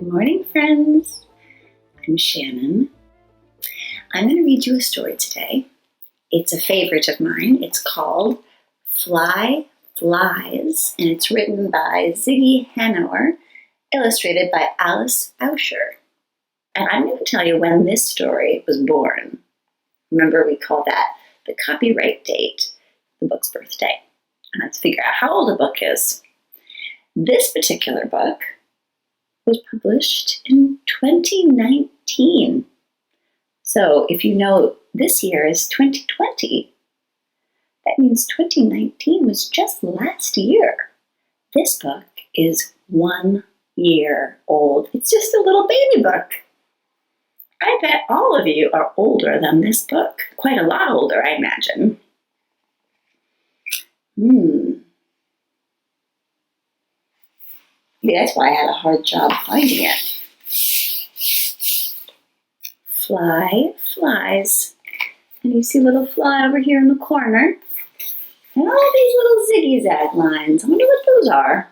morning, friends. I'm Shannon. I'm going to read you a story today. It's a favorite of mine. It's called Fly Flies, and it's written by Ziggy Hanaor, illustrated by Bowsher. And I'm going to tell you when this story was born. Remember, we call that the copyright date, the book's birthday. And let's figure out how old a book is. This particular book was published in 2019. So if you know this year is 2020, that means 2019 was just last year. This book is 1 year old. It's just a little baby book. I bet all of you are older than this book. Quite a lot older, I imagine. Maybe that's why I had a hard job finding it. Fly flies. And you see a little fly over here in the corner. And all these little zigzag lines. I wonder what those are.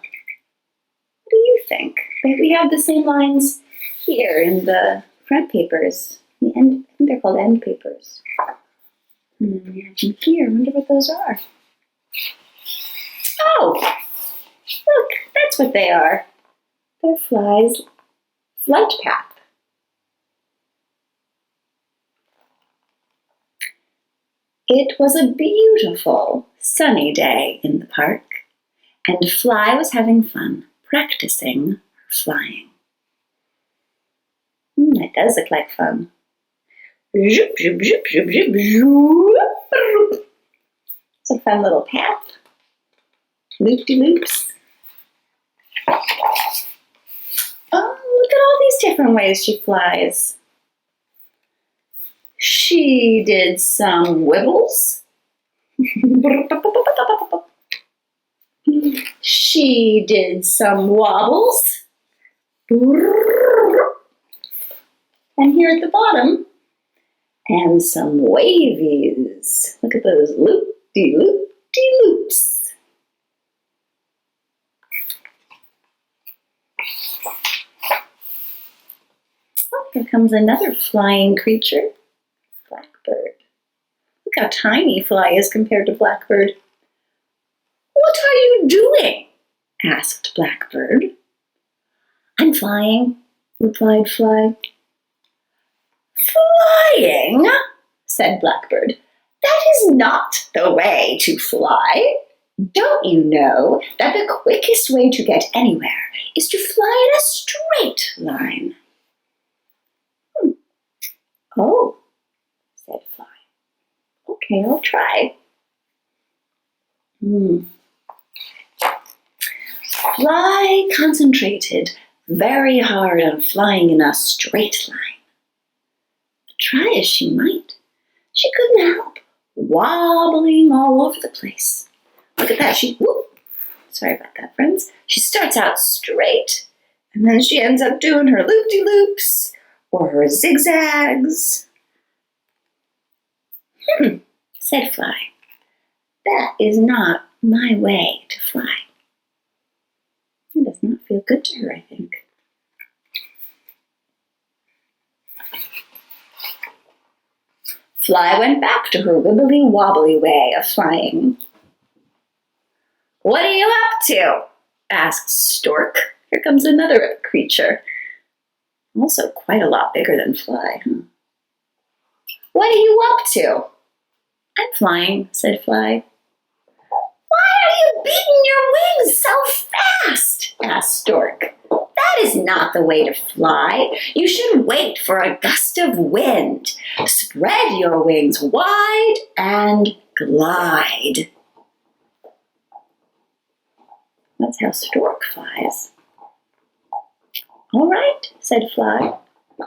What do you think? We have the same lines here in the front papers. The end, I think they're called end papers. And then we have them here. I wonder what those are. Oh! Look, that's what they are. They're flies' flight path. It was a beautiful, sunny day in the park, and Fly was having fun practicing her flying. That does look like fun. Zoop, zoop, zoop, zoop, zoop, zoop. It's a fun little path. Loop-de-loops. Oh, look at all these different ways she flies. She did some wibbles. She did some wobbles. And here at the bottom, and some wavies. Look at those loop-de-loop-de-loops. Here comes another flying creature, Blackbird. Look how tiny Fly is compared to Blackbird. What are you doing? Asked Blackbird. I'm flying, replied Fly. Flying? Said Blackbird. That is not the way to fly. Don't you know that the quickest way to get anywhere is to fly in a straight line? Oh, said Fly. Okay, I'll try. Fly concentrated very hard on flying in a straight line. But try as she might, she couldn't help wobbling all over the place. Look at that. Sorry about that, friends. She starts out straight, and then she ends up doing her loop-de-loops, or her zigzags. Said Fly. That is not my way to fly. It does not feel good to her, I think. Fly went back to her wibbly-wobbly way of flying. What are you up to? Asked Stork. Here comes another creature. Also quite a lot bigger than Fly, huh? What are you up to? I'm flying, said Fly. Why are you beating your wings so fast? Asked Stork. That is not the way to fly. You should wait for a gust of wind. Spread your wings wide and glide. That's how Stork flies. All right, said Fly.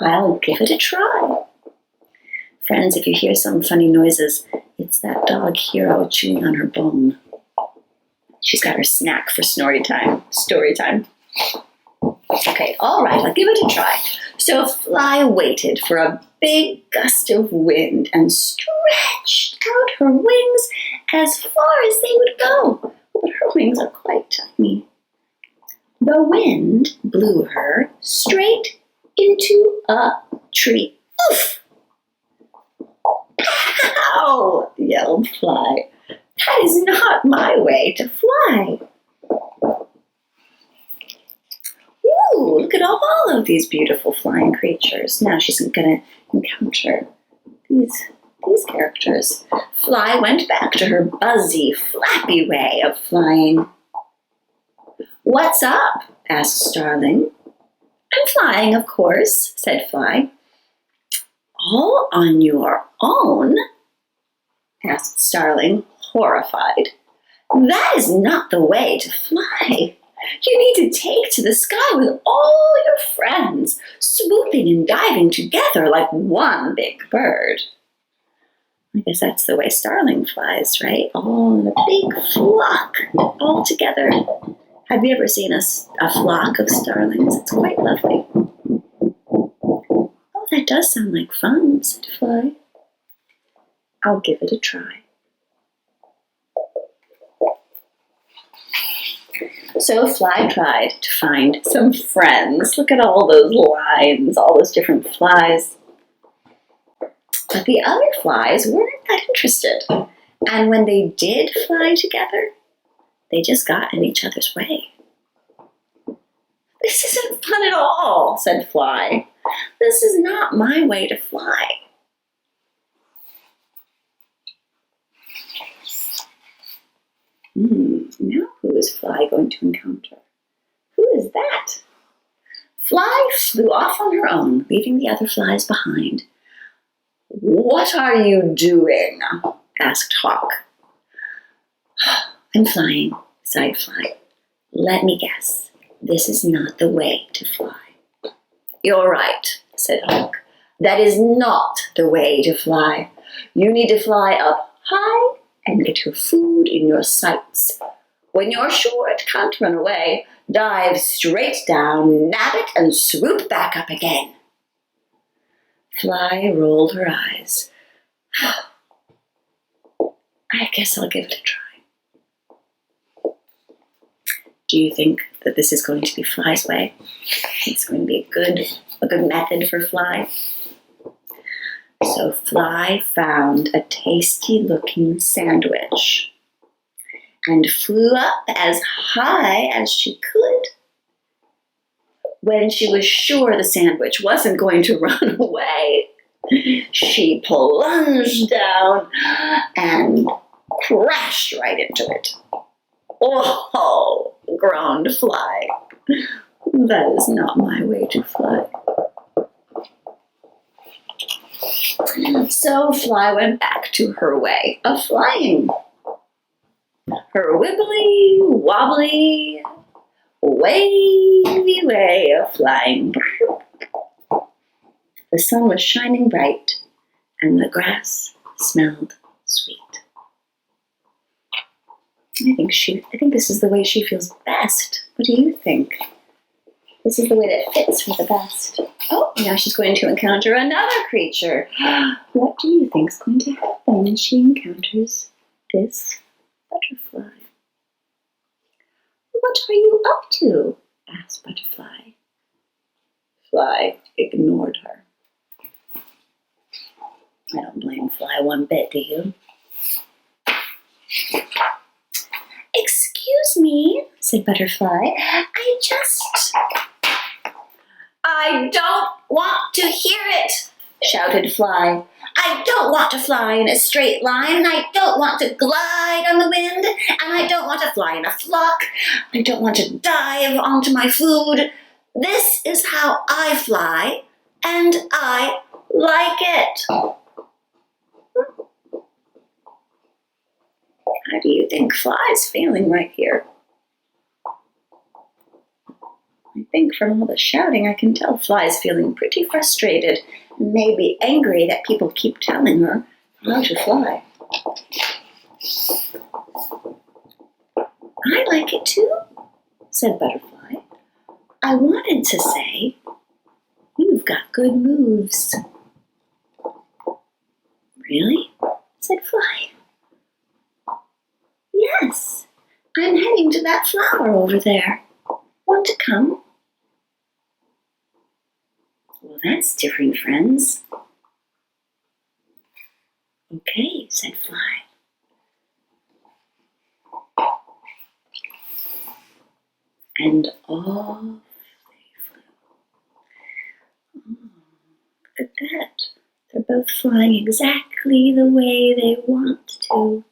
I'll give it a try. Friends, if you hear some funny noises, it's that dog Hero chewing on her bone. She's got her snack for story time. Okay, all right, I'll give it a try. So Fly waited for a big gust of wind and stretched out her wings as far as they would go. But her wings are quite tiny. The wind blew her straight into a tree. Oof! Ow! Yelled Fly. That is not my way to fly. Ooh, look at all of these beautiful flying creatures. Now she's going to encounter these characters. Fly went back to her buzzy, flappy way of flying. What's up? Asked Starling. I'm flying, of course, said Fly. All on your own? Asked Starling, horrified. That is not the way to fly. You need to take to the sky with all your friends, swooping and diving together like one big bird. I guess that's the way Starling flies, right? All in a big flock, all together. Have you ever seen a flock of starlings? It's quite lovely. Oh, that does sound like fun, said Fly. I'll give it a try. So Fly tried to find some friends. Look at all those lines, all those different flies. But the other flies weren't that interested. And when they did fly together, they just got in each other's way. This isn't fun at all, said Fly. This is not my way to fly. Now who is Fly going to encounter? Who is that? Fly flew off on her own, leaving the other flies behind. What are you doing? Asked Hawk. I'm flying, sighed Fly. Let me guess. This is not the way to fly. You're right, said Hawk. That is not the way to fly. You need to fly up high and get your food in your sights. When you're sure it can't run away, dive straight down, nab it, and swoop back up again. Fly rolled her eyes. I guess I'll give it a try. Do you think that this is going to be Fly's way? It's going to be a good method for Fly. So Fly found a tasty-looking sandwich and flew up as high as she could. When she was sure the sandwich wasn't going to run away, she plunged down and crashed right into it. Oh, groaned Fly. That is not my way to fly. So Fly went back to her way of flying. Her wibbly, wobbly, wavy way of flying. The sun was shining bright, and the grass smelled sweet. I think this is the way she feels best. What do you think? This is the way that fits her the best. Oh, now she's going to encounter another creature. What do you think is going to happen when she encounters this butterfly? What are you up to? Asked Butterfly. Fly ignored her. I don't blame Fly one bit, do you? Excuse me, said Butterfly. I don't want to hear it, shouted Fly. I don't want to fly in a straight line, and I don't want to glide on the wind, and I don't want to fly in a flock. I don't want to dive onto my food. This is how I fly, and I like it. How do you think Fly's feeling right here? I think from all the shouting I can tell Fly's feeling pretty frustrated and maybe angry that people keep telling her how to fly. I like it too, said Butterfly. I wanted to say, you've got good moves. Really? Said Fly. Yes, I'm heading to that flower over there. Want to come. Well, that's different, friends. Okay, said Fly. And off they flew. Oh, look at that. They're both flying exactly the way they want to.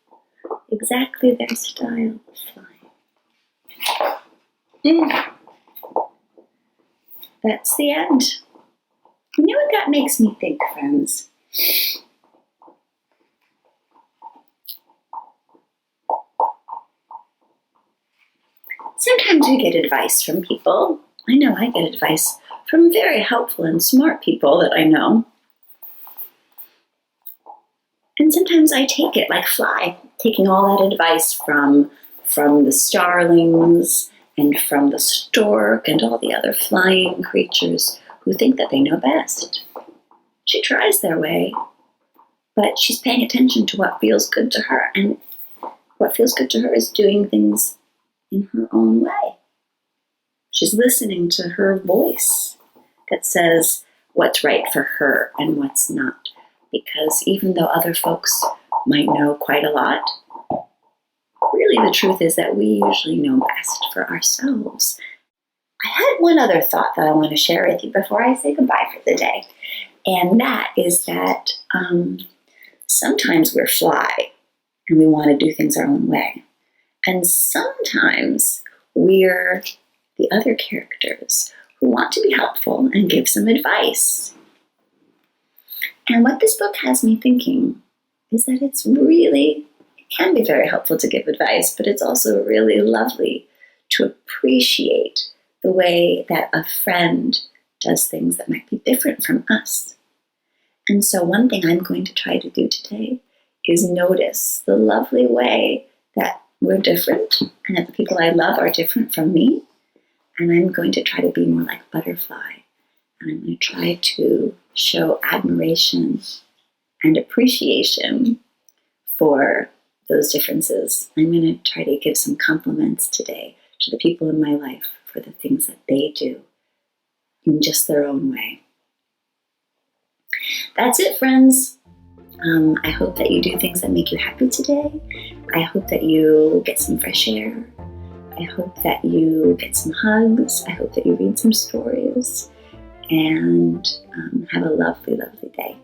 Exactly their style of flying. That's the end. You know what that makes me think, friends? Sometimes we get advice from people. I know I get advice from very helpful and smart people that I know. And sometimes I take it like Fly, taking all that advice from the starlings and from the stork and all the other flying creatures who think that they know best. She tries their way, but she's paying attention to what feels good to her, and what feels good to her is doing things in her own way. She's listening to her voice that says what's right for her and what's not. Because even though other folks might know quite a lot, really the truth is that we usually know best for ourselves. I had one other thought that I want to share with you before I say goodbye for the day. And that is that sometimes we're Fly and we want to do things our own way. And sometimes we're the other characters who want to be helpful and give some advice. And what this book has me thinking is that it can be very helpful to give advice, but it's also really lovely to appreciate the way that a friend does things that might be different from us. And so one thing I'm going to try to do today is notice the lovely way that we're different and that the people I love are different from me. And I'm going to try to be more like Butterfly. And I'm going to try to show admiration and appreciation for those differences. I'm going to try to give some compliments today to the people in my life for the things that they do in just their own way. That's it, friends. I hope that you do things that make you happy today. I hope that you get some fresh air. I hope that you get some hugs. I hope that you read some stories. And have a lovely, lovely day.